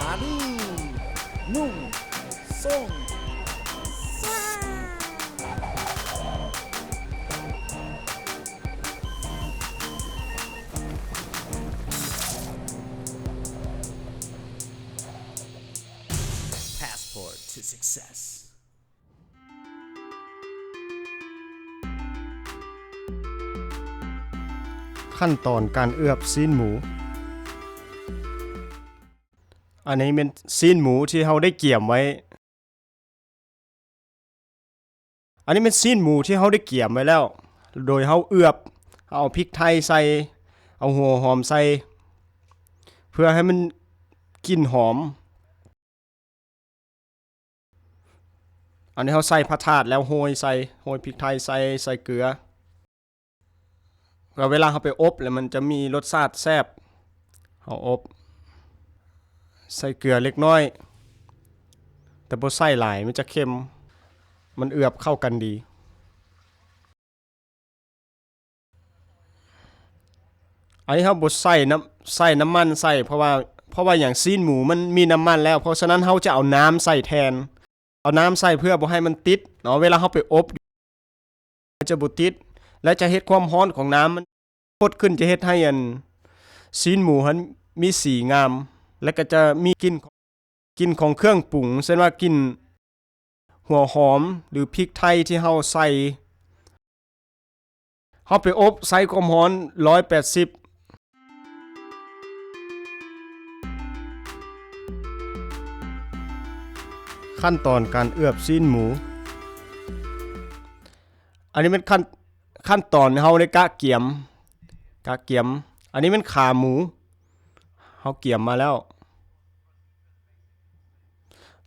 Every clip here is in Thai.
ดาดูนุ่งส่งซ่า Passport to success ขั้นตอนการเอือบซีนหมูอันนี้เป็นซีนหมูที่เราได้เกี่ยมไว้อันนี้เป็นซีนหมูที่เราได้เกี่ยมไว้แล้วโดยเราเอือบเอาพริกไทยใส่เอาหัวหอมใส่เพื่อให้มันกลิ่นหอมอันนี้เราใส่ผักถาดแล้วโรยพริกไทยใส่เกลือแล้วเวลาเราไปอบแล้วมันจะมีรสชาติแซ่บเราอบใส่เกลือเล็กน้อยแต่บ่ใส่หลายมันจะเค็มมันเอือบเข้ากันดีอันนี้เราบ่ใส่น้ำมันใส่เพราะว่าอย่างซีนหมูมันมีน้ำมันแล้วเพราะฉะนั้นเราจะเอาน้ำใส่แทนเอาน้ำใส่เพื่อบ่ให้มันติดเนาะเวลาเราไปอบมันจะบ่ติดและจะเฮ็ดความร้อนของน้ำมันพดขึ้นจะเฮ็ดให้ซีนหมูมันมีสีงามและก็จะมีกลิ่นของเครื่องปรุงเช่นว่ากลิ่นหัวหอมหรือพริกไทยที่เราใส่เราไปอบใส่ความร้อน180ขั้นตอนการเอือบซีนหมูอันนี้เป็นขั้นตอนเราได้กะเกียมอันนี้เป็นขาหมูเราเกียมมาแล้ว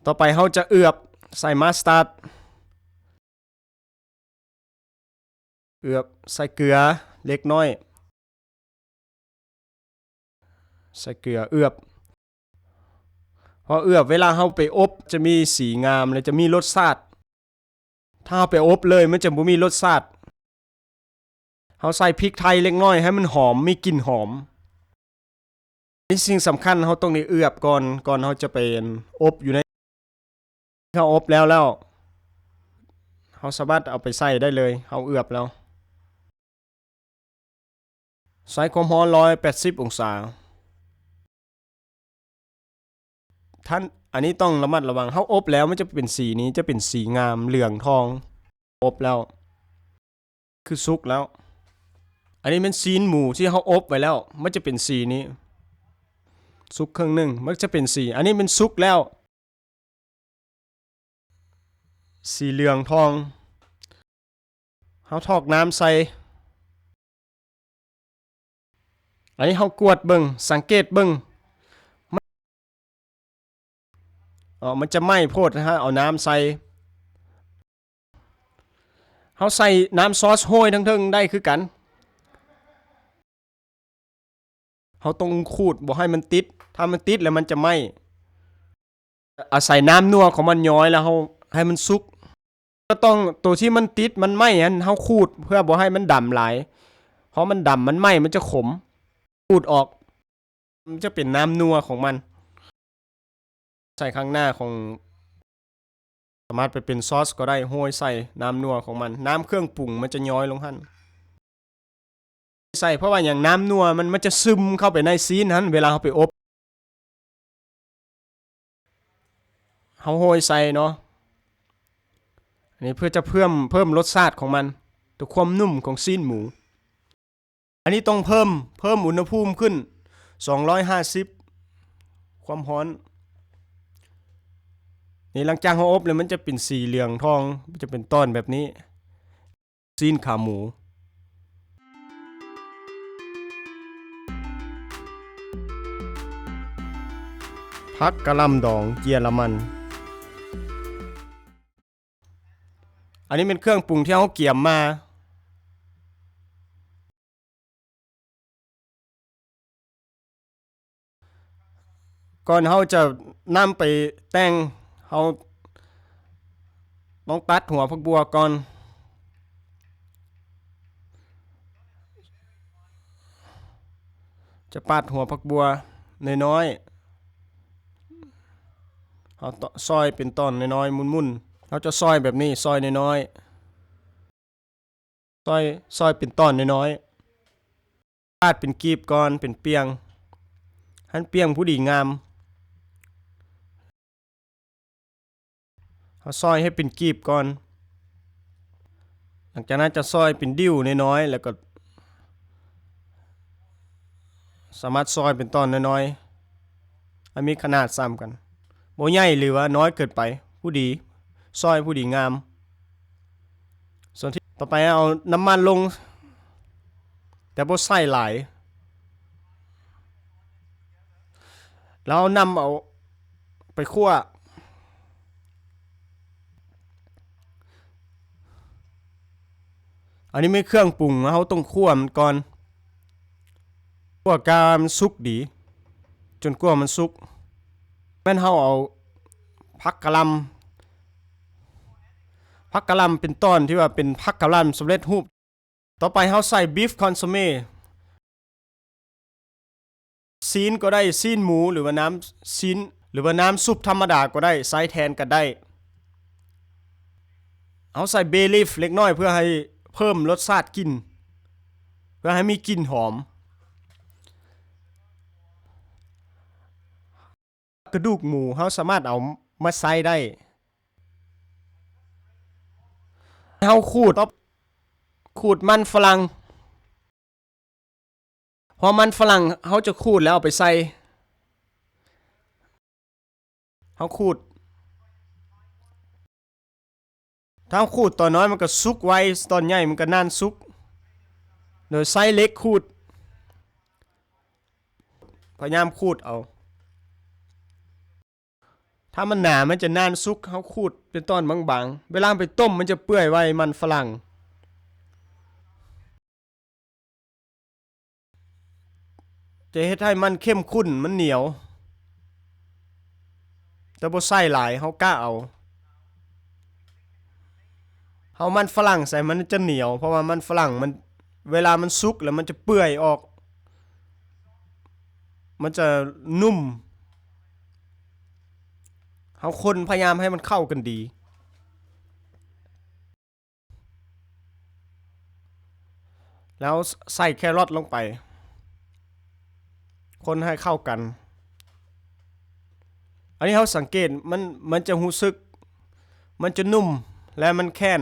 ต่อไปเราจะเอือบใส่มัสตาร์ดเอือบใส่เกลือเล็กน้อยใส่เกลือเอือบพอเอือบเวลาเราไปอบจะมีสีงามและจะมีรสชาติถ้าเราไปอบเลยมันจะบ่มีรสชาติเราใส่พริกไทยเล็กน้อยให้มันหอมมีกลิ่นหอมนี่สิ่งสำคัญเราต้องได้เอือบก่อนเราจะไปอบอยู่ในเขาอบแล้วเราสามารถเอาไปใส่ได้เลยเราเอือบแล้วใส่ความร้อน180องศาท่านอันนี้ต้องระมัดระวังเขาอบแล้วมันจะเป็นสีนี้จะเป็นสีงามเหลืองทองอบแล้วคือสุกแล้วอันนี้เป็นซีนหมูที่เขาอบไว้แล้วมันจะเป็นสีนี้สุกครึ่งนึงมันจะเป็นสีอันนี้เป็นสุกแล้วสีเหลืองทองเขาทอกน้ำใส่อันนี้เขากวดเบิ่งสังเกตเบิ่งมันจะไหม้โพดนะฮะเอาน้ำใส่เขาใส่น้ำซอสโห้ยทั้งๆได้คือกันเขาต้องขูดบ่ให้มันติดถ้ามันติดแล้วมันจะไหม้อาศัยน้ำนัวของมันย้อยแล้วเขาให้มันสุกก็ต้องตัวที่มันติดมันไหม้เขาขูดเพื่อบ่ให้มันดำหลายเพราะมันดำมันไหม้มันจะขมขูดออกมันจะเป็นน้ำนัวของมันใส่ข้างหน้าของสามารถไปเป็นซอสก็ได้โห้ยใส่น้ำนัวของมันน้ำเครื่องปรุงมันจะย้อยลงหั่นใส่เพราะว่าอย่างน้ำนัวมันจะซึมเข้าไปในซีนนั้นเวลาเขาไปอบเขาโห้ยใส่เนาะอันนี้เพื่อจะเพิ่มรสชาติของมันตัวความนุ่มของซีนหมูอันนี้ต้องเพิ่มอุณหภูมิขึ้น250ความร้อนนี่หลังจากเขาอบเลยมันจะเป็นสีเหลืองทองมันจะเป็นต้อนแบบนี้ซีนขาหมูผักกะหล่ำดองเยอรมันอันนี้เป็นเครื่องปรุงที่เขาเกี่ยมมาก่อนเขาจะนำไปแต่งเขาต้องตัดหัวผักบัวก่อนจะปาดหัวผักบัวน้อย เฮาซอยเป็นตอนน้อยๆมุนๆเฮาจะซอยแบบนี้ซอยน้อยๆซอยเป็นตอนน้อยๆปาดเป็นกีบก่อนเป็นเปียงหันเปียงผู้ดีงามเฮาซอยให้เป็นกีบก่อนหลังจากนั้นจะซอยเป็นดิ้วน้อยๆแล้วก็สามารถซอยเป็นตอนน้อยๆอันมีขนาดซ้ำกันบ่ใหญ่หรือว่าน้อยเกินไปผู้ดีซอยผู้ดีงามส่วนที่ต่อไปเอาน้ำมันลงแต่บ่ใส่หลายแล้วนำเอาไปคั่วอันนี้ไม่เครื่องปรุงเฮาต้องคั่วมันก่อนคั่วกามันสุกดีจนกว่ามันสุกแม่นเฮาเอาผักกะหล่ำเป็นต้นที่ว่าเป็นผักกะหล่ำสำเร็จรูปต่อไปเฮาใส่บีฟคอนโซเม่ซีนก็ได้ซีนหมูหรือว่าน้ำซีนหรือว่าน้ำซุปธรรมดาก็ได้ใส่แทนกันได้เอาใส่เบลีฟเล็กน้อยเพื่อให้เพิ่มรสชาติกลิ่นเพื่อให้มีกลิ่นหอมกระดูกหมูเฮาสามารถเอามาใส่ได้เฮาขูดมันฝรั่งพอมันฝรั่งเฮาจะขูดแล้วเอาไปใส่เฮาขูดถ้าขูดตอนน้อยมันก็สุกไวตอนใหญ่มันก็นานสุกโดยใช้เล็กขูดพยายามขูดเอาถ้ามันหนามันจะนานสุกเฮาขูดเป็นตอนบางๆเวลาไปต้มมันจะเปื่อยไวมันฝรั่งจะเฮ็ดให้มันเข้มข้นมันเหนียวแต่บ่ใส่หลายเฮากะเอาเฮามันฝรั่งใส่มันจะเหนียวเพราะว่ามันฝรั่งมันเวลามันสุกแล้วมันจะเปื่อยออกมันจะนุ่มเฮาคนพยายามให้มันเข้ากันดีแล้วใส่แครอทลงไปคนให้เข้ากันอันนี้เฮาสังเกตมันจะรู้สึกมันจะนุ่มและมันแค้น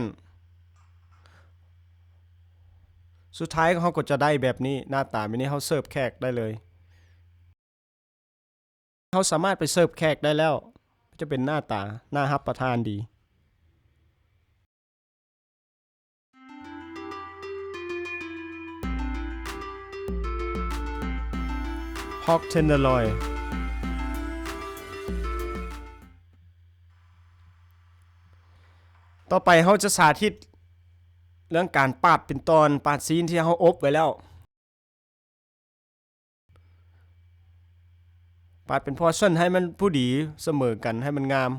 สุดท้ายเขาก็จะได้แบบนี้หน้าตาแบบนี้เฮาเสิร์ฟแขกได้เลยเฮาสามารถไปเสิร์ฟแขกได้แล้วจะเป็นหน้าตาน่ารับประทานดี Pork tenderloin ต่อไปเฮาจะสาธิตเรื่องการปาดเป็นตอนปาดซีนที่เฮาอบไว้แล้วปาดเป็นพอร์ชั่นให้มันผู้ดีเสมอกันให้มันงาม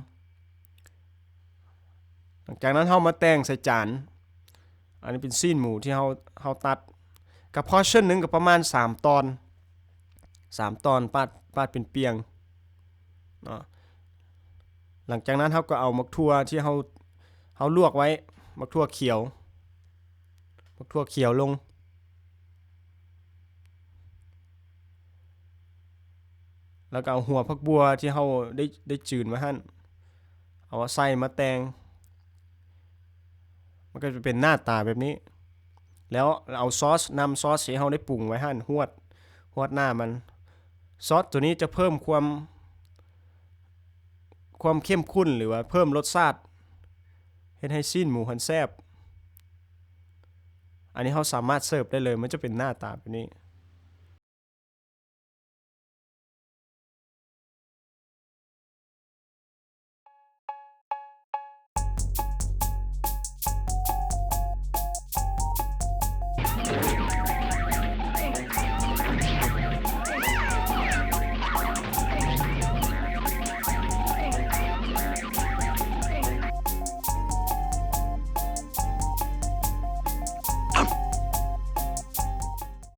หลังจากนั้นเฮามาแต่งใส่จานอันนี้เป็นซีนหมูที่เฮาตัดกับพอร์ชั่นนึงก็ประมาณ3ตอนปาดเป็นเปียงเนาะหลังจากนั้นเฮาก็เอามักทั่วที่เฮาลวกไว้มักทั่วเขียวลงแล้วก็เอาหัวผักบัวที่เฮาได้จืดไว้หั่นเอาใส่มาแต่งมันก็จะเป็นหน้าตาแบบนี้แล้วเอาซอสนำซอสที่เฮาได้ปรุงไว้หั่นหวดหน้ามันซอสตัวนี้จะเพิ่มความเข้มข้นหรือว่าเพิ่มรสชาติเฮ็ดให้ซีนหมูหันแซ่บอันนี้เฮาสามารถเสิร์ฟได้เลยมันจะเป็นหน้าตาแบบนี้